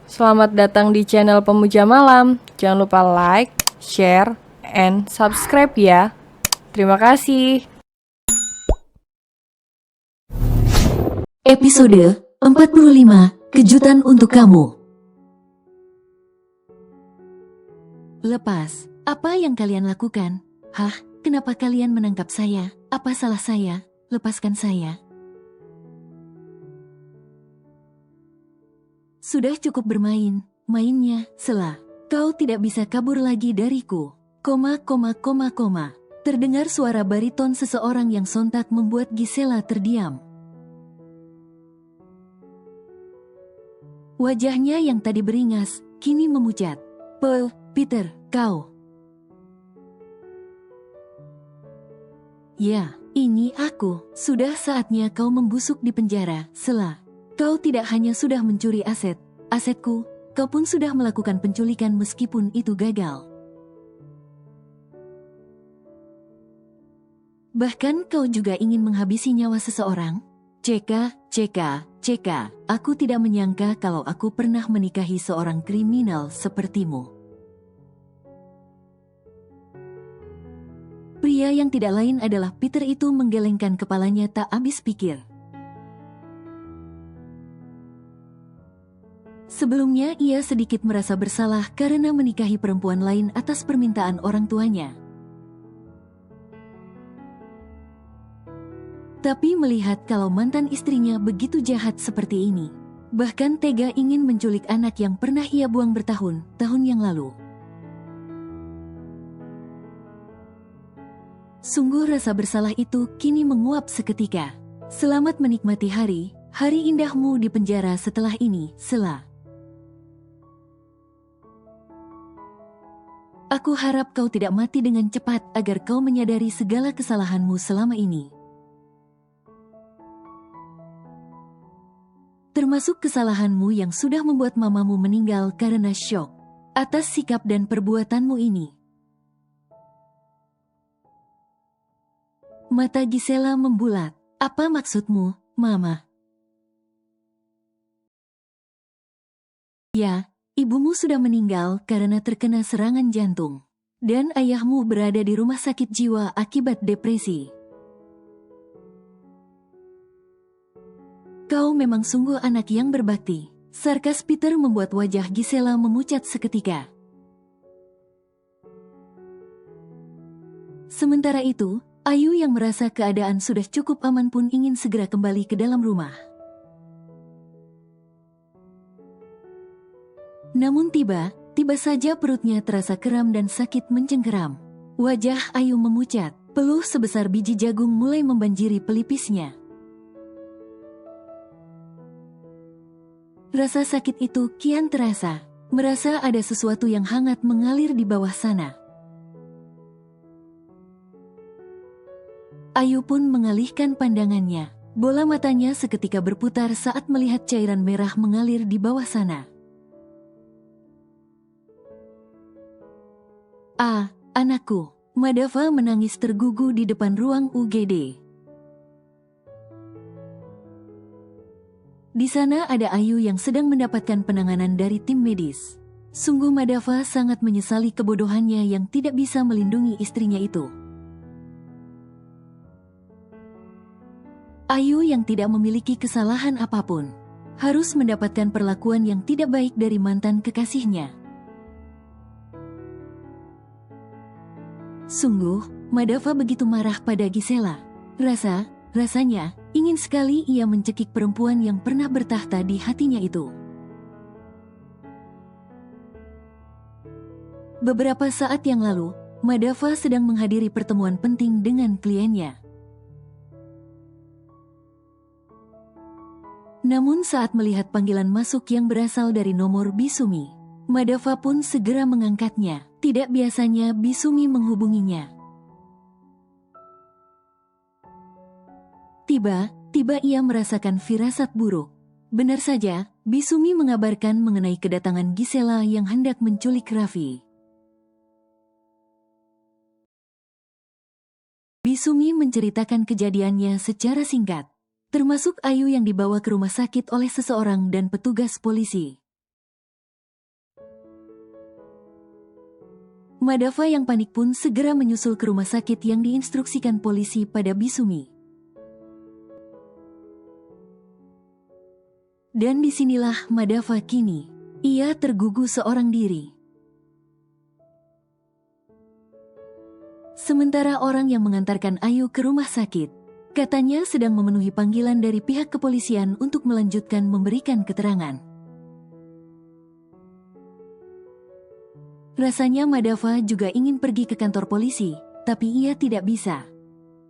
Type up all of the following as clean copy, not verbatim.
Selamat datang di channel Pemuja Malam. Jangan lupa like, share, and subscribe ya. Terima kasih. Episode 45, Kejutan untuk Kamu. Lepas, apa yang kalian lakukan? Hah, kenapa kalian menangkap saya? Apa salah saya? Lepaskan saya. Sudah cukup bermain, mainnya, Sela. Kau tidak bisa kabur lagi dariku. Terdengar suara bariton seseorang yang sontak membuat Gisela terdiam. Wajahnya yang tadi beringas, kini memucat. Peter, kau. Ya, ini aku. Sudah saatnya kau membusuk di penjara, Sela. Kau tidak hanya sudah mencuri asetku, kau pun sudah melakukan penculikan meskipun itu gagal. Bahkan kau juga ingin menghabisi nyawa seseorang? Ceka, aku tidak menyangka kalau aku pernah menikahi seorang kriminal sepertimu. Pria yang tidak lain adalah Peter itu menggelengkan kepalanya tak habis pikir. Sebelumnya ia sedikit merasa bersalah karena menikahi perempuan lain atas permintaan orang tuanya. Tapi melihat kalau mantan istrinya begitu jahat seperti ini, bahkan tega ingin menculik anak yang pernah ia buang bertahun-tahun yang lalu. Sungguh rasa bersalah itu kini menguap seketika. Selamat menikmati hari indahmu di penjara setelah ini, Sela. Aku harap kau tidak mati dengan cepat agar kau menyadari segala kesalahanmu selama ini. Termasuk kesalahanmu yang sudah membuat mamamu meninggal karena syok atas sikap dan perbuatanmu ini. Mata Gisela membulat. Apa maksudmu, Mama? Ya, ibumu sudah meninggal karena terkena serangan jantung. Dan ayahmu berada di rumah sakit jiwa akibat depresi. Kau memang sungguh anak yang berbakti. Sarkas Peter membuat wajah Gisela memucat seketika. Sementara itu, Ayu yang merasa keadaan sudah cukup aman pun ingin segera kembali ke dalam rumah. Namun tiba saja perutnya terasa kram dan sakit mencengkeram. Wajah Ayu memucat, peluh sebesar biji jagung mulai membanjiri pelipisnya. Rasa sakit itu kian terasa, merasa ada sesuatu yang hangat mengalir di bawah sana. Ayu pun mengalihkan pandangannya. Bola matanya seketika berputar saat melihat cairan merah mengalir di bawah sana. Ah, anakku. Madava menangis tergugu di depan ruang UGD. Di sana ada Ayu yang sedang mendapatkan penanganan dari tim medis. Sungguh Madava sangat menyesali kebodohannya yang tidak bisa melindungi istrinya itu. Ayu yang tidak memiliki kesalahan apapun, harus mendapatkan perlakuan yang tidak baik dari mantan kekasihnya. Sungguh, Madava begitu marah pada Gisela. Rasanya, ingin sekali ia mencekik perempuan yang pernah bertahta di hatinya itu. Beberapa saat yang lalu, Madava sedang menghadiri pertemuan penting dengan kliennya. Namun saat melihat panggilan masuk yang berasal dari nomor Bisumi, Madava pun segera mengangkatnya. Tidak biasanya Bisumi menghubunginya. Tiba ia merasakan firasat buruk. Benar saja, Bisumi mengabarkan mengenai kedatangan Gisela yang hendak menculik Raffi. Bisumi menceritakan kejadiannya secara singkat, termasuk Ayu yang dibawa ke rumah sakit oleh seseorang dan petugas polisi. Madava yang panik pun segera menyusul ke rumah sakit yang diinstruksikan polisi pada Bisumi. Dan disinilah Madava kini. Ia tergugu seorang diri. Sementara orang yang mengantarkan Ayu ke rumah sakit, katanya sedang memenuhi panggilan dari pihak kepolisian untuk melanjutkan memberikan keterangan. Rasanya Madava juga ingin pergi ke kantor polisi, tapi ia tidak bisa.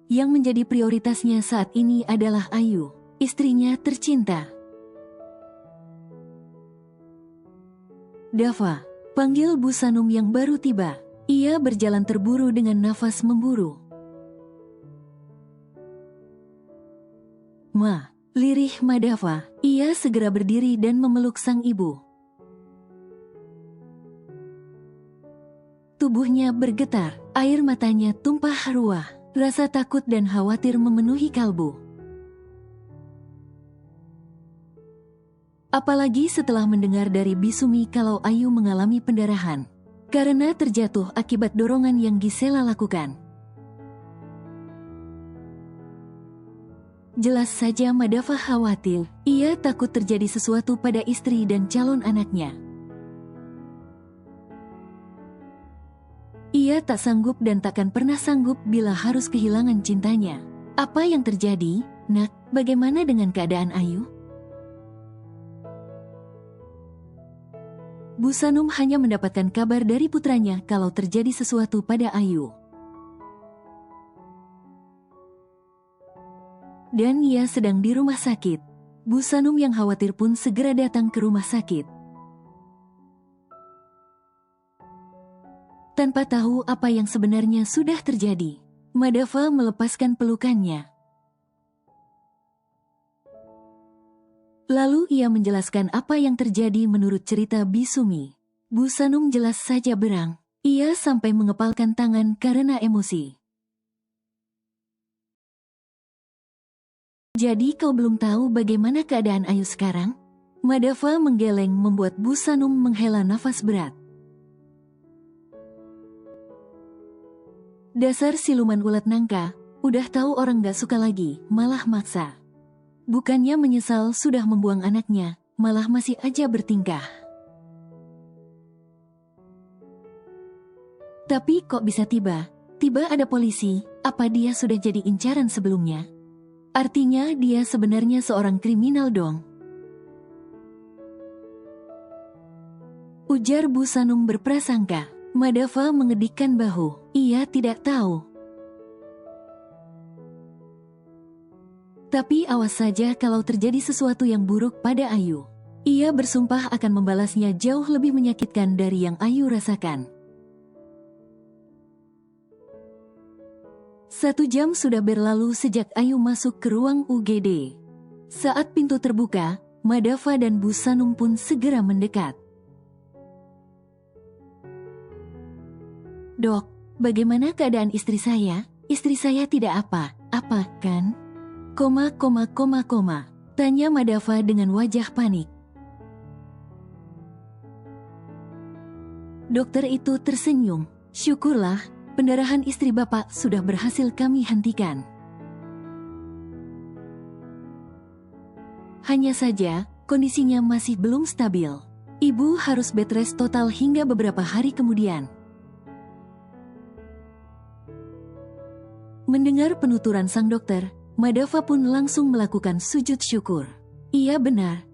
Yang menjadi prioritasnya saat ini adalah Ayu, istrinya tercinta. Dava, panggil Bu Sanum yang baru tiba. Ia berjalan terburu dengan nafas memburu. Ma, lirih Madava. Ia segera berdiri dan memeluk sang ibu. Tubuhnya bergetar, air matanya tumpah ruah. Rasa takut dan khawatir memenuhi kalbu. Apalagi setelah mendengar dari Bisumi kalau Ayu mengalami pendarahan karena terjatuh akibat dorongan yang Gisela lakukan. Jelas saja Madava khawatir. Ia takut terjadi sesuatu pada istri dan calon anaknya. Ia tak sanggup dan takkan pernah sanggup bila harus kehilangan cintanya. Apa yang terjadi, Nak? Bagaimana dengan keadaan Ayu? Bu Sanum hanya mendapatkan kabar dari putranya kalau terjadi sesuatu pada Ayu. Dan ia sedang di rumah sakit. Bu Sanum yang khawatir pun segera datang ke rumah sakit. Tanpa tahu apa yang sebenarnya sudah terjadi, Madava melepaskan pelukannya. Lalu ia menjelaskan apa yang terjadi menurut cerita Bisumi. Bu Sanum jelas saja berang. Ia sampai mengepalkan tangan karena emosi. Jadi kau belum tahu bagaimana keadaan Ayu sekarang? Madava menggeleng membuat Bu Sanum menghela nafas berat. Dasar siluman ulat nangka, udah tahu orang gak suka lagi, malah maksa. Bukannya menyesal sudah membuang anaknya, malah masih aja bertingkah. Tapi kok bisa tiba-tiba ada polisi? Apa dia sudah jadi incaran sebelumnya? Artinya dia sebenarnya seorang kriminal dong. Ujar Bu Sanum berprasangka. Madava mengedikkan bahu. Ia tidak tahu. Tapi awas saja kalau terjadi sesuatu yang buruk pada Ayu. Ia bersumpah akan membalasnya jauh lebih menyakitkan dari yang Ayu rasakan. 1 jam sudah berlalu sejak Ayu masuk ke ruang UGD. Saat pintu terbuka, Madava dan Bu Sanum pun segera mendekat. Dok, bagaimana keadaan istri saya? Istri saya tidak apa-apa, kan? Tanya Madava dengan wajah panik. Dokter itu tersenyum. Syukurlah, pendarahan istri Bapak sudah berhasil kami hentikan. Hanya saja, kondisinya masih belum stabil. Ibu harus bed rest total hingga beberapa hari kemudian. Mendengar penuturan sang dokter, Madava pun langsung melakukan sujud syukur. Ia benar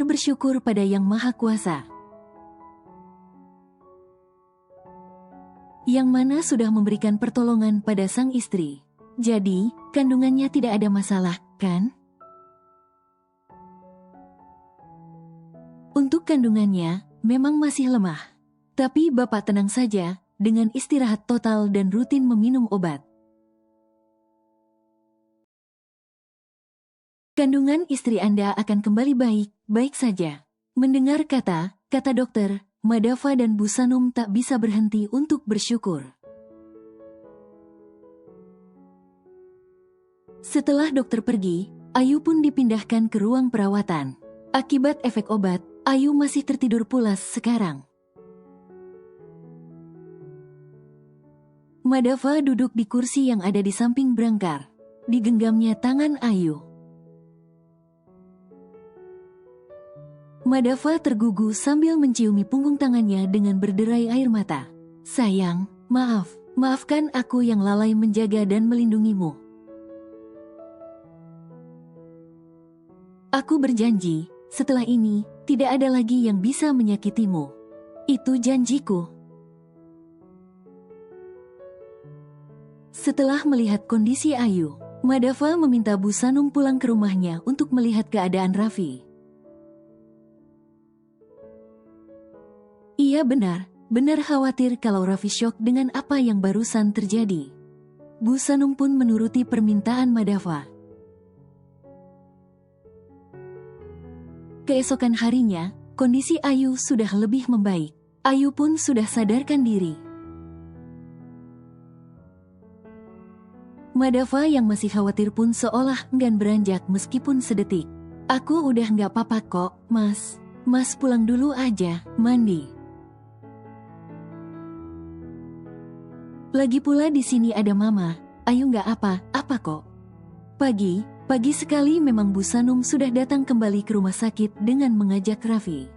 bersyukur pada Yang Maha Kuasa. Yang mana sudah memberikan pertolongan pada sang istri. Jadi, kandungannya tidak ada masalah, kan? Untuk kandungannya, memang masih lemah. Tapi Bapak tenang saja, dengan istirahat total dan rutin meminum obat. Kandungan istri Anda akan kembali baik saja. Mendengar kata dokter, Madava dan Bu Sanum tak bisa berhenti untuk bersyukur. Setelah dokter pergi, Ayu pun dipindahkan ke ruang perawatan. Akibat efek obat, Ayu masih tertidur pulas sekarang. Madava duduk di kursi yang ada di samping berangkar. Digenggamnya tangan Ayu. Madava tergugu sambil menciumi punggung tangannya dengan berderai air mata. Sayang, maafkan aku yang lalai menjaga dan melindungimu. Aku berjanji, setelah ini, tidak ada lagi yang bisa menyakitimu. Itu janjiku. Setelah melihat kondisi Ayu, Madava meminta Bu Sanum pulang ke rumahnya untuk melihat keadaan Raffi. Ia benar khawatir kalau Raffi syok dengan apa yang barusan terjadi. Bu Sanum pun menuruti permintaan Madava. Keesokan harinya, kondisi Ayu sudah lebih membaik. Ayu pun sudah sadarkan diri. Madava yang masih khawatir pun seolah enggan beranjak meskipun sedetik. Aku udah nggak apa-apa kok, Mas. Mas pulang dulu aja, mandi. Lagi pula di sini ada Mama. Ayu nggak apa-apa kok. Pagi sekali memang Bu Sanum sudah datang kembali ke rumah sakit dengan mengajak Raffi.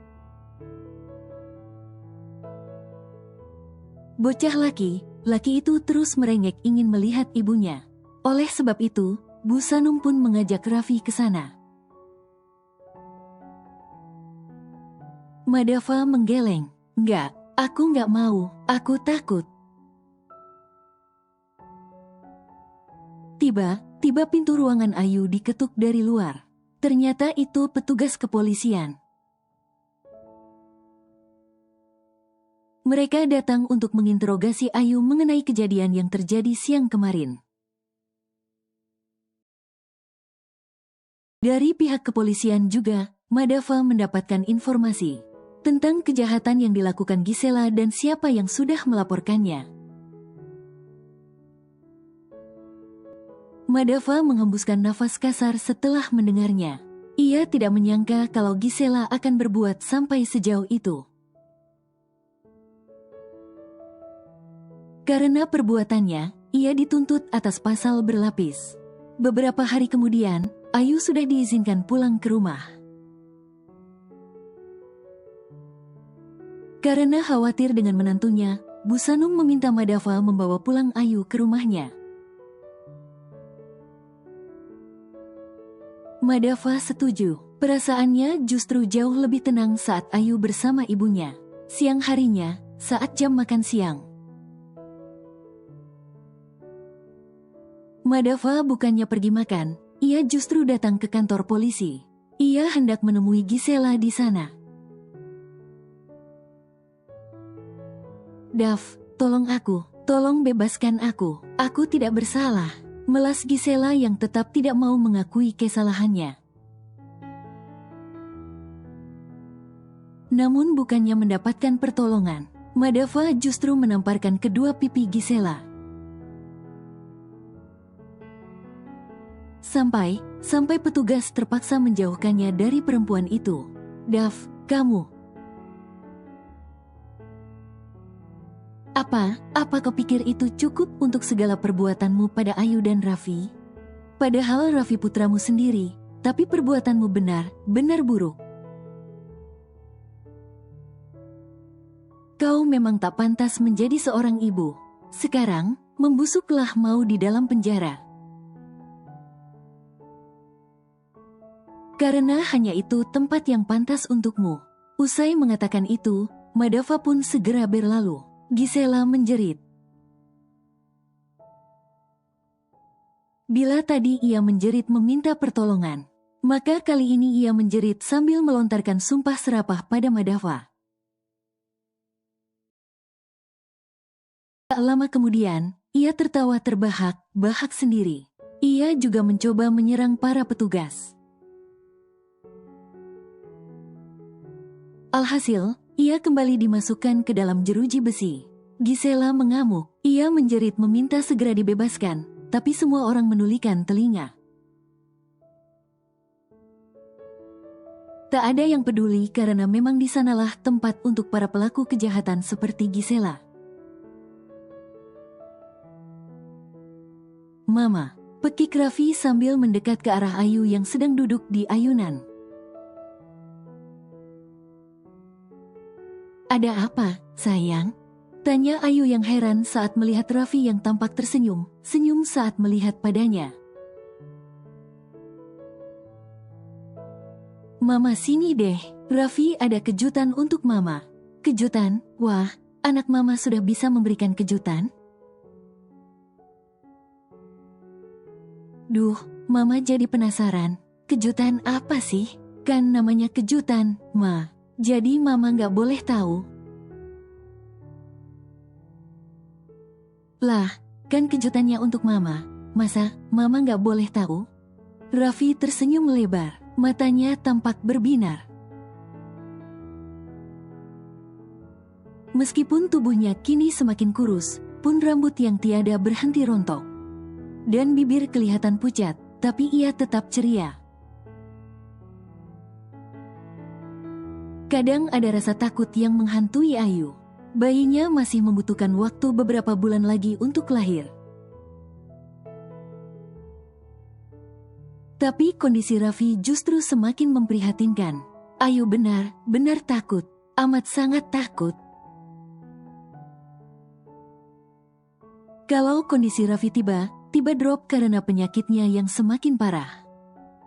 Bocah laki itu terus merengek ingin melihat ibunya. Oleh sebab itu, Bu Sanum pun mengajak Raffi ke sana. Madava menggeleng. Enggak, aku nggak mau, aku takut. Tiba pintu ruangan Ayu diketuk dari luar. Ternyata itu petugas kepolisian. Mereka datang untuk menginterogasi Ayu mengenai kejadian yang terjadi siang kemarin. Dari pihak kepolisian juga, Madava mendapatkan informasi tentang kejahatan yang dilakukan Gisela dan siapa yang sudah melaporkannya. Madava menghembuskan nafas kasar setelah mendengarnya. Ia tidak menyangka kalau Gisela akan berbuat sampai sejauh itu. Karena perbuatannya, ia dituntut atas pasal berlapis. Beberapa hari kemudian, Ayu sudah diizinkan pulang ke rumah. Karena khawatir dengan menantunya, Bu Sanum meminta Madava membawa pulang Ayu ke rumahnya. Madava setuju. Perasaannya justru jauh lebih tenang saat Ayu bersama ibunya. Siang harinya, saat jam makan siang. Madava bukannya pergi makan, ia justru datang ke kantor polisi. Ia hendak menemui Gisela di sana. Dav, tolong bebaskan aku. Aku tidak bersalah. Melas Gisela yang tetap tidak mau mengakui kesalahannya. Namun bukannya mendapatkan pertolongan, Madava justru menamparkan kedua pipi Gisela. Sampai petugas terpaksa menjauhkannya dari perempuan itu. Dav, kamu. Apa kau pikir itu cukup untuk segala perbuatanmu pada Ayu dan Raffi? Padahal Raffi putramu sendiri, tapi perbuatanmu benar buruk. Kau memang tak pantas menjadi seorang ibu. Sekarang, membusuklah mau di dalam penjara. Karena hanya itu tempat yang pantas untukmu. Usai mengatakan itu, Madava pun segera berlalu. Gisela menjerit. Bila tadi ia menjerit meminta pertolongan, maka kali ini ia menjerit sambil melontarkan sumpah serapah pada Madava. Tak lama kemudian, ia tertawa terbahak-bahak sendiri. Ia juga mencoba menyerang para petugas. Alhasil, ia kembali dimasukkan ke dalam jeruji besi. Gisela mengamuk. Ia menjerit meminta segera dibebaskan, tapi semua orang menulikan telinga. Tak ada yang peduli karena memang di sanalah tempat untuk para pelaku kejahatan seperti Gisela. Mama, pekik Raffi sambil mendekat ke arah Ayu yang sedang duduk di ayunan. Ada apa, sayang? Tanya Ayu yang heran saat melihat Raffi yang tampak tersenyum, senyum saat melihat padanya. Mama sini deh, Raffi ada kejutan untuk Mama. Kejutan? Wah, anak Mama sudah bisa memberikan kejutan? Duh, Mama jadi penasaran. Kejutan apa sih? Kan namanya kejutan, Ma. Jadi Mama nggak boleh tahu. Lah, kan kejutannya untuk Mama. Masa Mama nggak boleh tahu? Raffi tersenyum lebar, matanya tampak berbinar. Meskipun tubuhnya kini semakin kurus, pun rambut yang tiada berhenti rontok dan bibir kelihatan pucat, tapi ia tetap ceria. Kadang ada rasa takut yang menghantui Ayu. Bayinya masih membutuhkan waktu beberapa bulan lagi untuk lahir. Tapi kondisi Raffi justru semakin memprihatinkan. Ayu benar-benar takut, amat sangat takut. Kalau kondisi Raffi tiba drop karena penyakitnya yang semakin parah.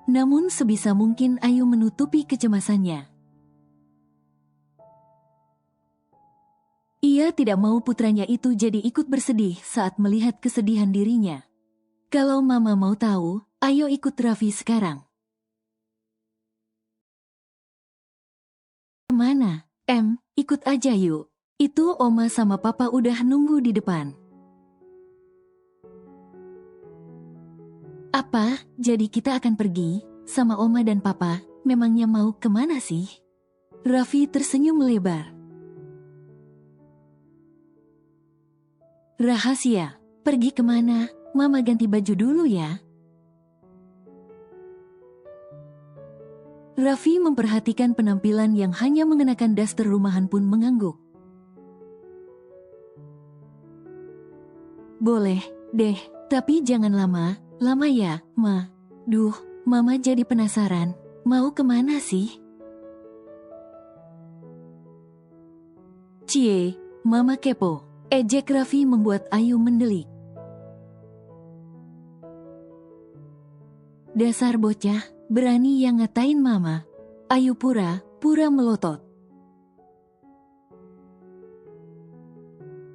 Namun sebisa mungkin Ayu menutupi kecemasannya. Ia tidak mau putranya itu jadi ikut bersedih saat melihat kesedihan dirinya. Kalau Mama mau tahu, ayo ikut Raffi sekarang. Kemana? Ikut aja yuk. Itu Oma sama Papa udah nunggu di depan. Apa? Jadi kita akan pergi? Sama Oma dan Papa? Memangnya mau kemana sih? Raffi tersenyum lebar. Rahasia. Pergi kemana? Mama ganti baju dulu ya. Raffi memperhatikan penampilan yang hanya mengenakan daster rumahan pun mengangguk. Boleh deh, tapi jangan lama ya, Ma. Duh, Mama jadi penasaran. Mau kemana sih? Cie, Mama kepo. Ejek Raffi membuat Ayu mendelik. Dasar bocah, berani yang ngatain Mama. Ayu pura-pura melotot.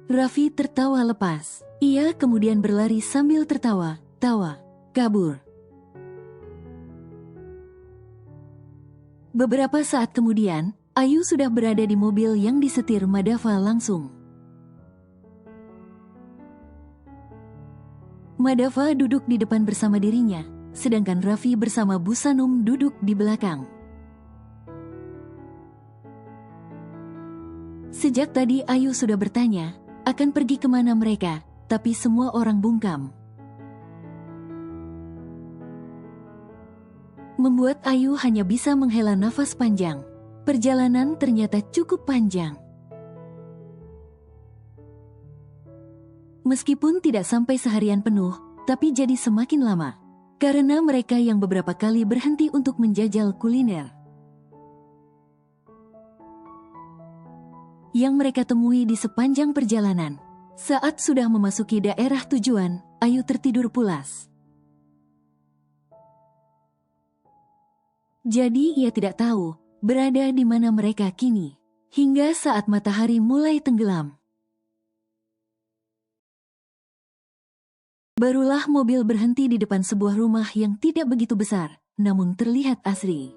Raffi tertawa lepas. Ia kemudian berlari sambil tertawa, kabur. Beberapa saat kemudian, Ayu sudah berada di mobil yang disetir Madava langsung. Madava duduk di depan bersama dirinya, sedangkan Raffi bersama Bu Sanum duduk di belakang. Sejak tadi Ayu sudah bertanya, akan pergi kemana mereka, tapi semua orang bungkam. Membuat Ayu hanya bisa menghela nafas panjang. Perjalanan ternyata cukup panjang. Meskipun tidak sampai seharian penuh, tapi jadi semakin lama. Karena mereka yang beberapa kali berhenti untuk menjajal kuliner yang mereka temui di sepanjang perjalanan. Saat sudah memasuki daerah tujuan, Ayu tertidur pulas. Jadi ia tidak tahu berada di mana mereka kini, hingga saat matahari mulai tenggelam. Barulah mobil berhenti di depan sebuah rumah yang tidak begitu besar, namun terlihat asri.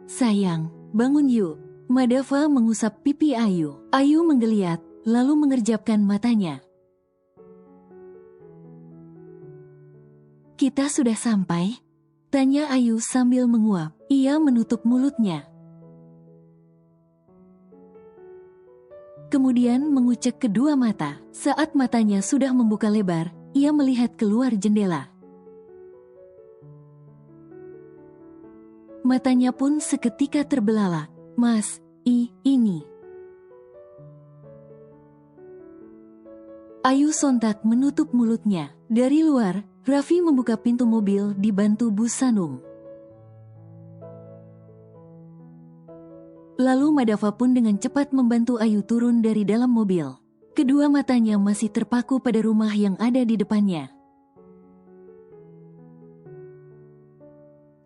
Sayang, bangun yuk. Madava mengusap pipi Ayu. Ayu menggeliat, lalu mengerjapkan matanya. Kita sudah sampai? Tanya Ayu sambil menguap. Ia menutup mulutnya. Kemudian mengucek kedua mata. Saat matanya sudah membuka lebar, ia melihat keluar jendela. Matanya pun seketika terbelalak. Mas, ini. Ayu sontak menutup mulutnya. Dari luar, Raffi membuka pintu mobil dibantu Bu Sanum. Lalu Madava pun dengan cepat membantu Ayu turun dari dalam mobil. Kedua matanya masih terpaku pada rumah yang ada di depannya.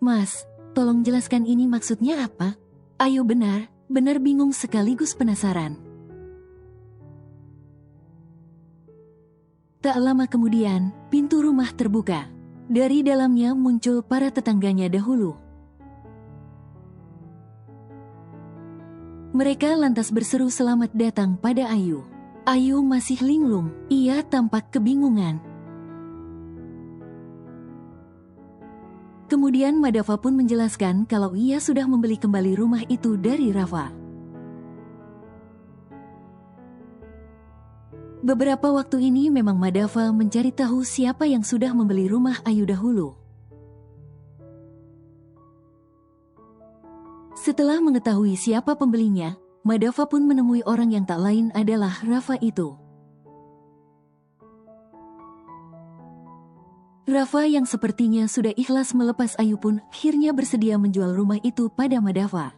Mas, tolong jelaskan ini maksudnya apa? Ayu benar bingung sekaligus penasaran. Tak lama kemudian, pintu rumah terbuka. Dari dalamnya muncul para tetangganya dahulu. Mereka lantas berseru selamat datang pada Ayu. Ayu masih linglung, ia tampak kebingungan. Kemudian Madava pun menjelaskan kalau ia sudah membeli kembali rumah itu dari Rafa. Beberapa waktu ini memang Madava mencari tahu siapa yang sudah membeli rumah Ayu dahulu. Setelah mengetahui siapa pembelinya, Madava pun menemui orang yang tak lain adalah Rafa itu. Rafa yang sepertinya sudah ikhlas melepas Ayu pun akhirnya bersedia menjual rumah itu pada Madava.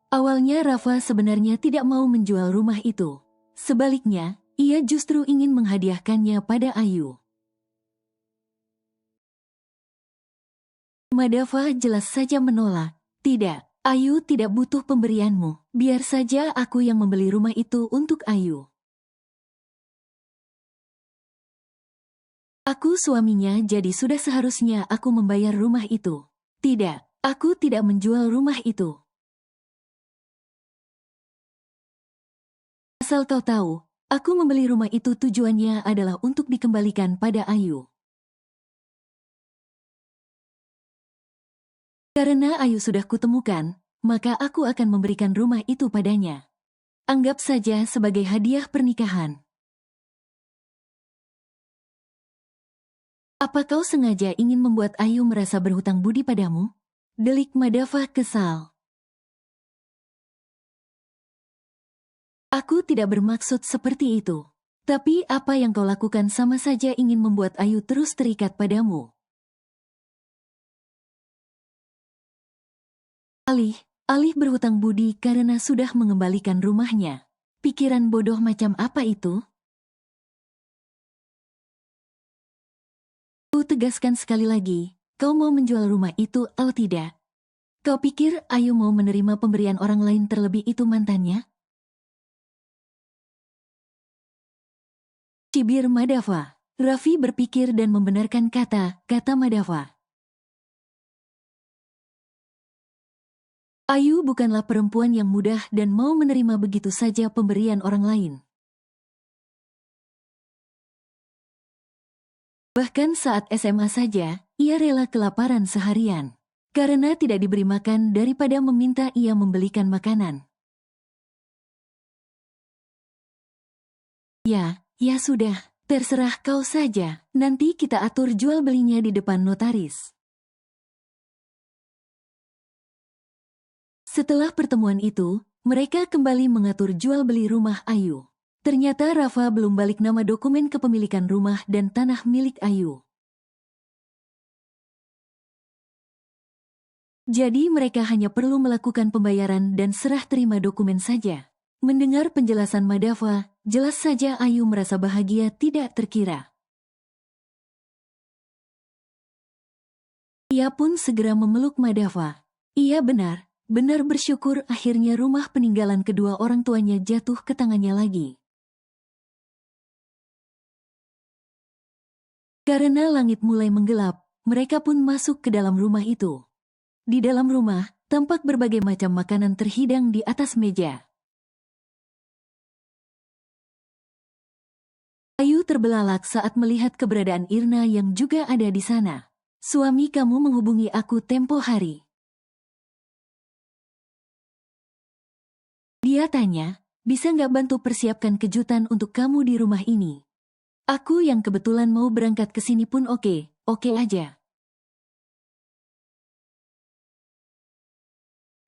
Awalnya Rafa sebenarnya tidak mau menjual rumah itu. Sebaliknya, ia justru ingin menghadiahkannya pada Ayu. Madava jelas saja menolak. Tidak, Ayu tidak butuh pemberianmu. Biar saja aku yang membeli rumah itu untuk Ayu. Aku suaminya, jadi sudah seharusnya aku membayar rumah itu. Tidak, aku tidak menjual rumah itu. Asal kau tahu, aku membeli rumah itu tujuannya adalah untuk dikembalikan pada Ayu. Karena Ayu sudah kutemukan, maka aku akan memberikan rumah itu padanya. Anggap saja sebagai hadiah pernikahan. Apa kau sengaja ingin membuat Ayu merasa berhutang budi padamu? Delik Madava kesal. Aku tidak bermaksud seperti itu. Tapi apa yang kau lakukan sama saja ingin membuat Ayu terus terikat padamu. Alih berhutang budi karena sudah mengembalikan rumahnya. Pikiran bodoh macam apa itu? Ku tegaskan sekali lagi, kau mau menjual rumah itu atau tidak? Kau pikir Ayu mau menerima pemberian orang lain terlebih itu mantannya? Cibir Madava. Raffi berpikir dan membenarkan kata Madava. Ayu bukanlah perempuan yang mudah dan mau menerima begitu saja pemberian orang lain. Bahkan saat SMA saja, ia rela kelaparan seharian. Karena tidak diberi makan daripada meminta ia membelikan makanan. Ya sudah, terserah kau saja. Nanti kita atur jual belinya di depan notaris. Setelah pertemuan itu, mereka kembali mengatur jual beli rumah Ayu. Ternyata Rafa belum balik nama dokumen kepemilikan rumah dan tanah milik Ayu. Jadi mereka hanya perlu melakukan pembayaran dan serah terima dokumen saja. Mendengar penjelasan Madava, jelas saja Ayu merasa bahagia tidak terkira. Ia pun segera memeluk Madava. Ia benar bersyukur akhirnya rumah peninggalan kedua orang tuanya jatuh ke tangannya lagi. Karena langit mulai menggelap, mereka pun masuk ke dalam rumah itu. Di dalam rumah, tampak berbagai macam makanan terhidang di atas meja. Ayu terbelalak saat melihat keberadaan Irna yang juga ada di sana. Suami kamu menghubungi aku tempo hari. Dia tanya, bisa nggak bantu persiapkan kejutan untuk kamu di rumah ini? Aku yang kebetulan mau berangkat ke sini pun oke aja.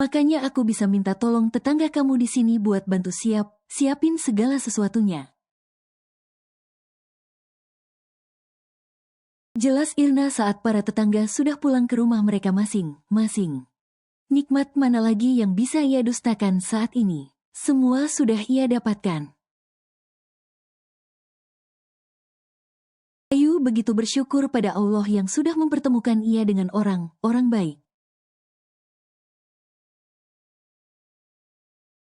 Makanya aku bisa minta tolong tetangga kamu di sini buat bantu siapin segala sesuatunya. Jelas Irna saat para tetangga sudah pulang ke rumah mereka masing-masing. Nikmat mana lagi yang bisa ia dustakan saat ini? Semua sudah ia dapatkan. Ayu begitu bersyukur pada Allah yang sudah mempertemukan ia dengan orang baik.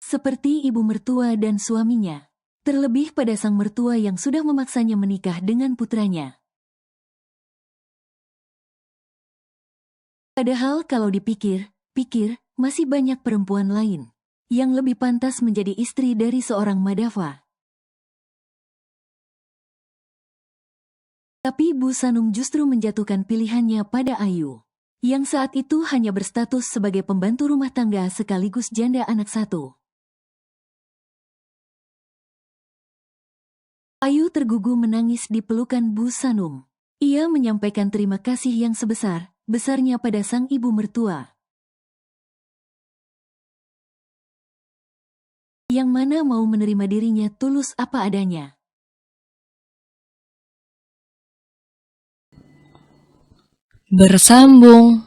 Seperti ibu mertua dan suaminya. Terlebih pada sang mertua yang sudah memaksanya menikah dengan putranya. Padahal kalau dipikir, masih banyak perempuan lain yang lebih pantas menjadi istri dari seorang Madafa. Tapi Bu Sanum justru menjatuhkan pilihannya pada Ayu, yang saat itu hanya berstatus sebagai pembantu rumah tangga sekaligus janda anak satu. Ayu tergugu menangis di pelukan Bu Sanum. Ia menyampaikan terima kasih yang sebesar-besarnya pada sang ibu mertua. Yang mana mau menerima dirinya tulus apa adanya. Bersambung.